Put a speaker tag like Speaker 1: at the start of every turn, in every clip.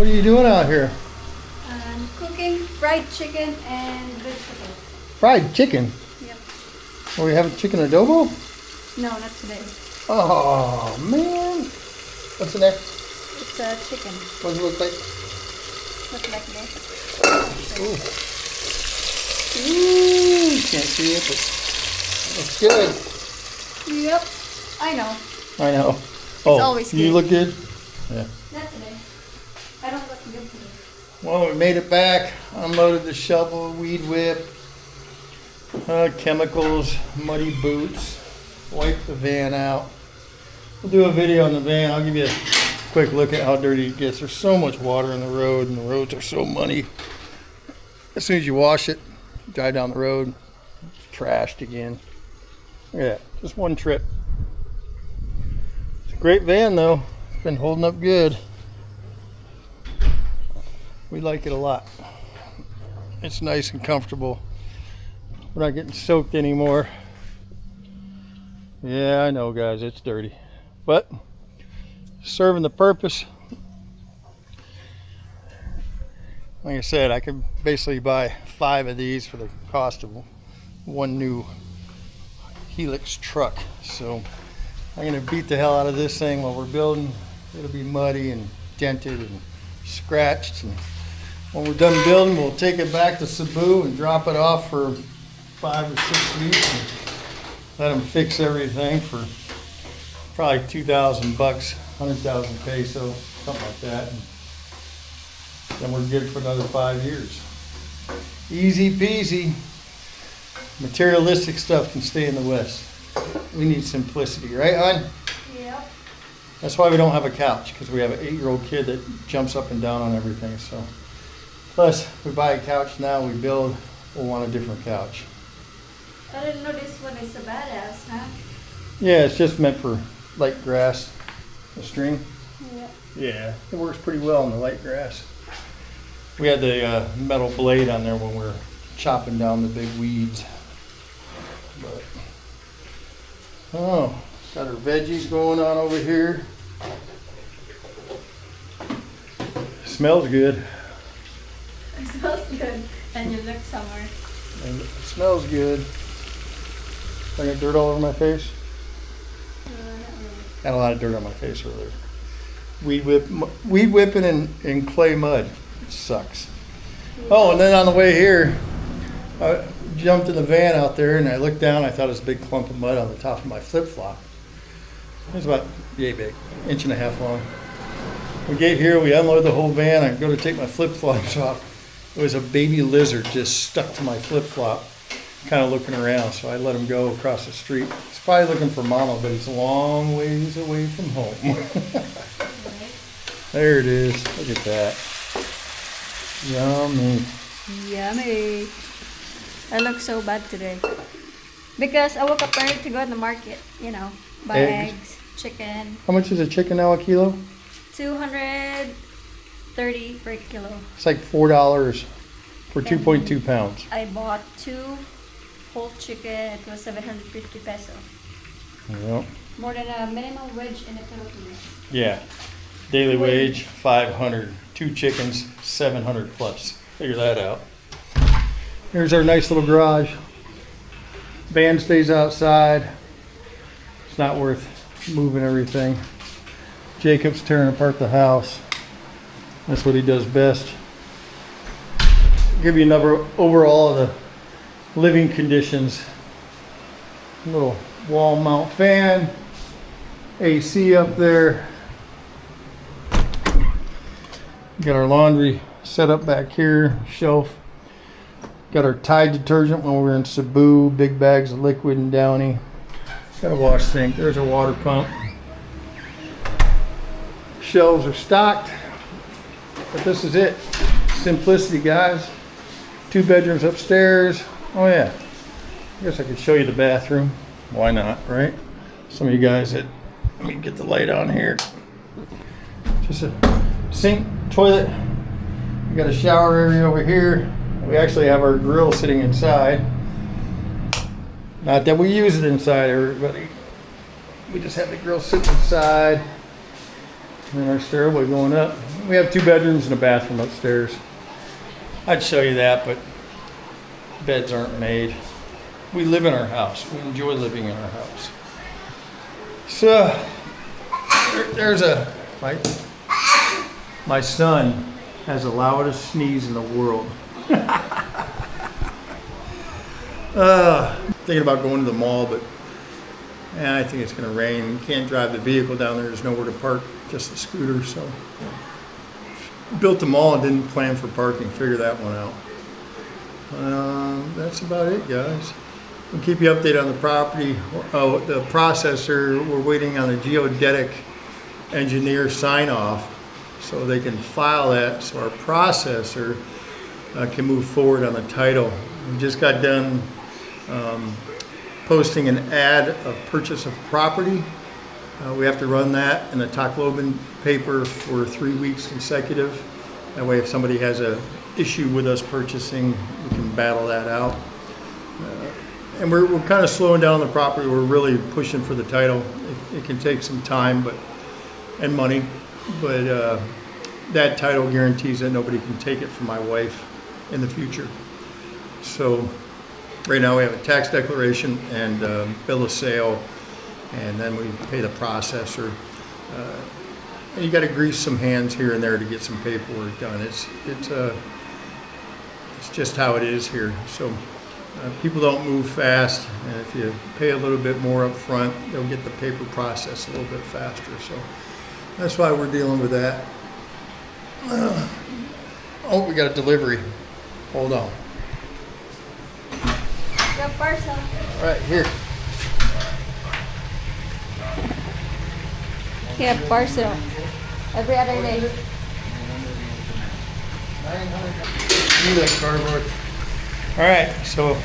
Speaker 1: What are you doing out here?
Speaker 2: I'm cooking fried chicken and vegetables.
Speaker 1: Fried chicken?
Speaker 2: Yep.
Speaker 1: Are we having chicken adobo?
Speaker 2: No, not today.
Speaker 1: Oh, man. What's in there?
Speaker 2: It's a chicken.
Speaker 1: What does it look like?
Speaker 2: Look like this.
Speaker 1: Ooh. Ooh, can't see it, but it's good.
Speaker 2: Yep. I know.
Speaker 1: I know.
Speaker 2: It's
Speaker 1: Oh,
Speaker 2: always
Speaker 1: you
Speaker 2: good.
Speaker 1: look good? Yeah.
Speaker 2: Not today. I don't look good today.
Speaker 1: Well, we made it back. Unloaded the shovel, weed whip, chemicals, muddy boots. Wiped the van out. We'll do a video on the van. I'll give you a quick look at how dirty it gets. There's so much water in the road, and the roads are so muddy. As soon as you wash it, drive down the road, it's trashed again. Look at that. Just one trip. It's a great van, though. It's been holding up good. We like it a lot. It's nice and comfortable. We're not getting soaked anymore. Yeah, I know, guys, it's dirty, but serving the purpose. Like I said, I could basically buy 5 of these for the cost of one new Helix truck. So I'm gonna beat the hell out of this thing while we're building. It'll be muddy and dented and scratched, and when we're done building, we'll take it back to Cebu and drop it off for 5 or 6 weeks and let them fix everything for probably 2,000 bucks, 100,000 peso, something like that. And then we're good for another 5 years. Easy peasy. Materialistic stuff can stay in the West. We need simplicity, right, hon?
Speaker 2: Yep.
Speaker 1: That's why we don't have a couch, because we have an 8-year-old kid that jumps up and down on everything. So, plus, we buy a couch now, we build, we'll want a different couch.
Speaker 2: I didn't know this one is a badass, huh?
Speaker 1: Yeah, it's just meant for light grass, the string.
Speaker 2: Yep.
Speaker 1: Yeah, it works pretty well in the light grass. We had the metal blade on there when we were chopping down the big weeds. But, oh, got our veggies going on over here. Smells good.
Speaker 2: It smells good. And you look somewhere.
Speaker 1: And it smells good. I got dirt all over my face.
Speaker 2: Not really.
Speaker 1: Got a lot of dirt on my face earlier. Weed whipping in clay mud. It sucks. Oh, and then on the way here, I jumped in the van out there and I looked down. I thought it was a big clump of mud on the top of my flip-flop. It was about yay big, 1.5 inches long. We get here, we unload the whole van. I go to take my flip-flops off. It was a baby lizard just stuck to my flip-flop, kind of looking around. So I let him go across the street. He's probably looking for mama, but he's a long ways away from home. There it is. Look at that. Yummy.
Speaker 2: Yummy. I look so bad today. Because I woke up early to go to the market, you know, buy eggs, chicken.
Speaker 1: How much is a chicken now a kilo?
Speaker 2: 230 per kilo.
Speaker 1: It's like $4 for 2.2 pounds.
Speaker 2: I bought 2 whole chicken. It was 750 peso.
Speaker 1: Yep.
Speaker 2: More than a minimum wage in the Philippines.
Speaker 1: Yeah. Daily wage, 500. 2 chickens, 700 plus. Figure that out. Here's our nice little garage. Van stays outside. It's not worth moving everything. Jacob's tearing apart the house. That's what he does best. Give you another overall of the living conditions. Little wall mount fan. AC up there. Got our laundry set up back here, shelf. Got our Tide detergent when we're in Cebu, big bags of liquid and Downy. Got a wash sink, there's our water pump. Shelves are stocked, but this is it. Simplicity, guys. 2 bedrooms upstairs. Oh yeah, I guess I could show you the bathroom. Why not, right? Some of you guys that, let me get the light on here. Just a sink, toilet. We got a shower area over here. We actually have our grill sitting inside. Not that we use it inside, everybody. We just have the grill sitting inside. And then our stairway going up. We have 2 bedrooms and a bathroom upstairs. I'd show you that, but beds aren't made. We live in our house. We enjoy living in our house. So there's my son has the loudest sneeze in the world. Thinking about going to the mall, but I think it's going to rain. You can't drive the vehicle down there. There's nowhere to park, just the scooter. So built the mall and didn't plan for parking. Figure that one out. That's about it, guys. We'll keep you updated on the property. Oh, the processor, we're waiting on the geodetic engineer sign off so they can file that so our processor can move forward on the title. We just got done posting an ad of purchase of property. We have to run that in the Tacloban paper for 3 weeks consecutive. That way if somebody has a issue with us purchasing, we can battle that out. And we're kind of slowing down the property. We're really pushing for the title. It can take some time and money, but that title guarantees that nobody can take it from my wife in the future. So right now we have a tax declaration and bill of sale, and then we pay the processor. And you got to grease some hands here and there to get some paperwork done. It's just how it is here. So people don't move fast, and if you pay a little bit more up front, they'll get the paper process a little bit faster. So that's why we're dealing with that. Oh, we got a delivery. Hold on.
Speaker 2: The parcel.
Speaker 1: All right, here.
Speaker 2: Yeah, parcel. Every other day.
Speaker 1: You like cardboard. All right, so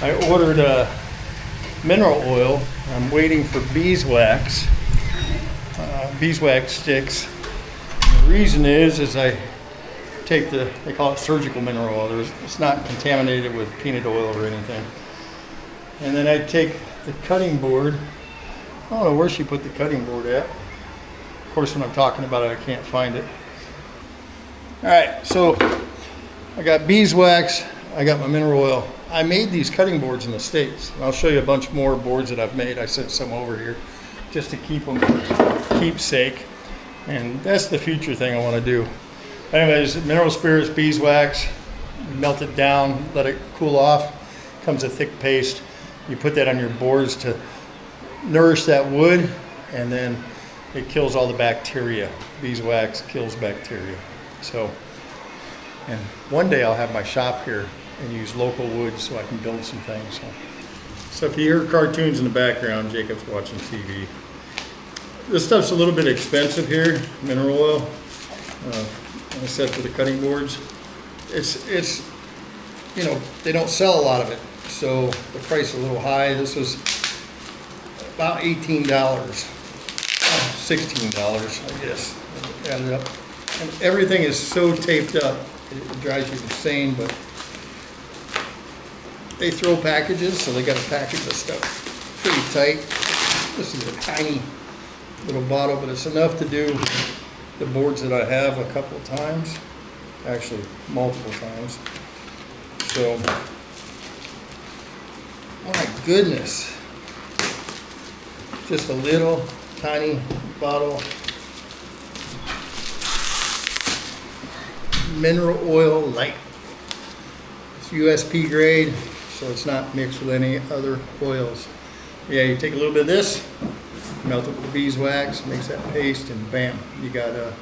Speaker 1: I ordered mineral oil. I'm waiting for beeswax sticks. And the reason is I take they call it surgical mineral oil. It's not contaminated with peanut oil or anything. And then I take the cutting board. I don't know where she put the cutting board at. Of course, when I'm talking about it, I can't find it. All right, so I got beeswax. I got my mineral oil. I made these cutting boards in the States. I'll show you a bunch more boards that I've made. I sent some over here just to keep them for keepsake. And that's the future thing I want to do. Anyways, mineral spirits, beeswax, you melt it down, let it cool off. Comes a thick paste. You put that on your boards to nourish that wood, and then it kills all the bacteria. Beeswax kills bacteria. So, and one day I'll have my shop here and use local wood so I can build some things. So if you hear cartoons in the background, Jacob's watching TV. This stuff's a little bit expensive here, mineral oil, except for the cutting boards. It's you know, they don't sell a lot of it, so the price is a little high. This was about $18, $16, I guess, added up. And everything is so taped up, it drives you insane, but they throw packages, so they got to package this stuff pretty tight. This is a tiny little bottle, but it's enough to do the boards that I have a couple of times, actually multiple times. So, my goodness, just a little tiny bottle. Mineral oil light. It's USP grade, so it's not mixed with any other oils. Yeah, you take a little bit of this, melt it with beeswax, makes that paste, and bam, you got to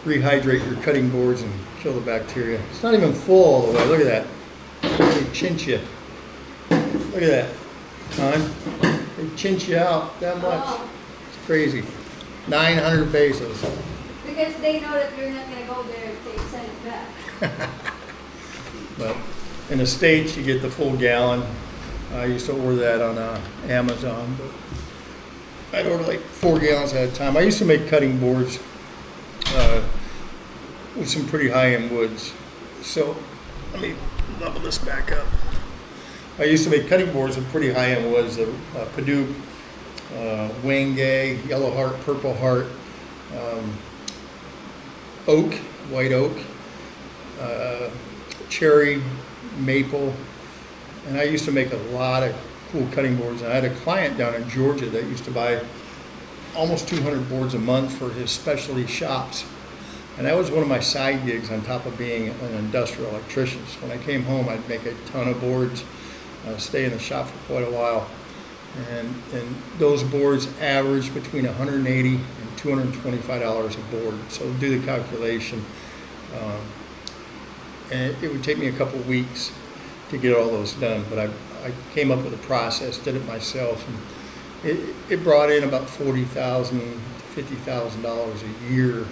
Speaker 1: rehydrate your cutting boards and kill the bacteria. It's not even full all the way. Look at that. They chinch you. Look at that. Time. They chinch you out that much.
Speaker 2: Oh.
Speaker 1: It's crazy. 900 pesos.
Speaker 2: Because they know that you're not going to go there if they send it back.
Speaker 1: But in the States, you get the full gallon. I used to order that on Amazon, but I'd order like 4 gallons at a time. I used to make cutting boards with some pretty high-end woods. So let me level this back up. I used to make cutting boards with pretty high-end woods, the Purdue, Wangay, Yellow Heart, Purple Heart, oak, white oak, cherry, maple, and I used to make a lot of cool cutting boards. And I had a client down in Georgia that used to buy almost 200 boards a month for his specialty shops. And that was one of my side gigs on top of being an industrial electrician. So when I came home, I'd make a ton of boards, stay in the shop for quite a while. And those boards averaged between $180 and $225 a board. So do the calculation. And it would take me a couple weeks to get all those done. But I came up with a process, did it myself, and it brought in about $40,000 to $50,000 a year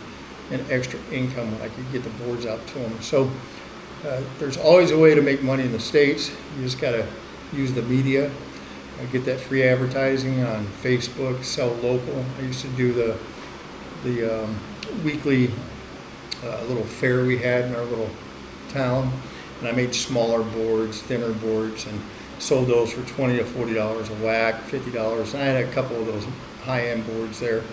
Speaker 1: in extra income when I could get the boards out to them. So there's always a way to make money in the States. You just got to use the media. Get that free advertising on Facebook, sell local. I used to do the weekly little fair we had in our little town, and I made smaller boards, thinner boards, and sold those for $20 to $40 a whack, $50. And I had a couple of those high-end boards there.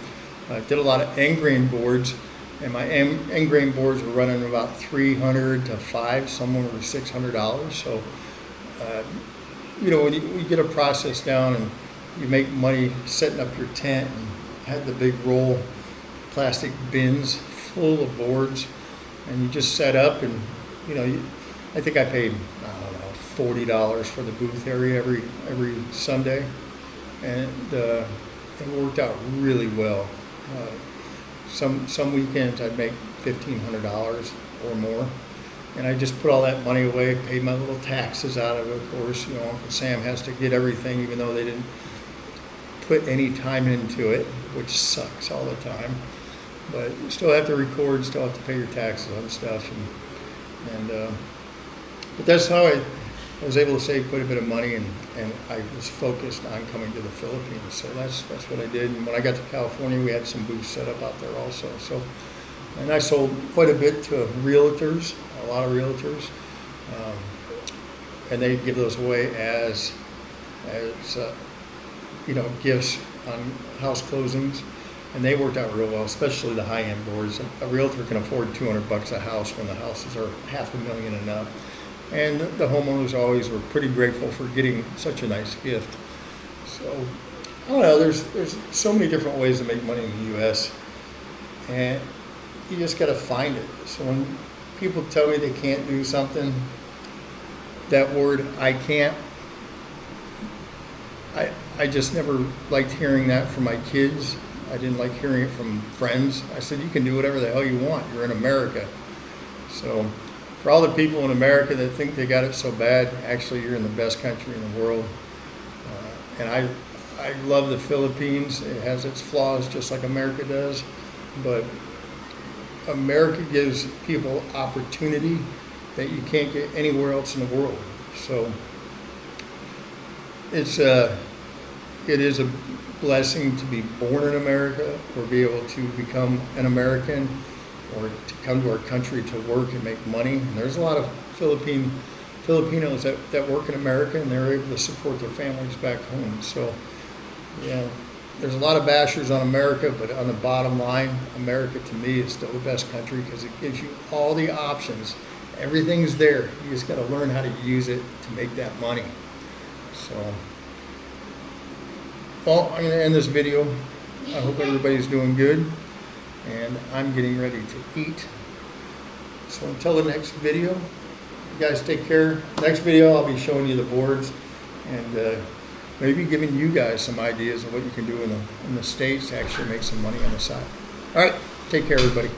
Speaker 1: I did a lot of end grain boards, and my end grain boards were running about $300 to $500, some were $600. So, when you get a process down and you make money setting up your tent and had the big roll plastic bins full of boards, and you just set up and, I think I paid, $40 for the booth area every Sunday, and it worked out really well. Some weekends I'd make $1,500 or more, and I just put all that money away, paid my little taxes out of it. Of course, Uncle Sam has to get everything, even though they didn't put any time into it, which sucks all the time. But you still have to record, still have to pay your taxes on stuff, but that's how I was able to save quite a bit of money, and I was focused on coming to the Philippines. So that's what I did. And when I got to California, we had some booths set up out there also. So, and I sold quite a bit to realtors, a lot of realtors, and they give those away as gifts on house closings. And they worked out real well, especially the high-end boards. A realtor can afford $200 a house when the houses are $500,000 and up. And the homeowners always were pretty grateful for getting such a nice gift. So, I don't know, there's so many different ways to make money in the U.S., and you just got to find it. So when people tell me they can't do something, that word, I can't, I just never liked hearing that from my kids. I didn't like hearing it from friends. I said, you can do whatever the hell you want. You're in America. So for all the people in America that think they got it so bad, actually you're in the best country in the world. And I love the Philippines. It has its flaws just like America does. But America gives people opportunity that you can't get anywhere else in the world. So it is a blessing to be born in America, or be able to become an American, or to come to our country to work and make money. And there's a lot of Filipinos that work in America, and they're able to support their families back home. So, there's a lot of bashers on America, but on the bottom line, America to me is still the best country because it gives you all the options. Everything's there. You just got to learn how to use it to make that money. So, well, I'm going to end this video. I hope everybody's doing good, and I'm getting ready to eat. So until the next video, you guys take care. Next video, I'll be showing you the boards, and maybe giving you guys some ideas of what you can do in the States to actually make some money on the side. All right, take care, everybody.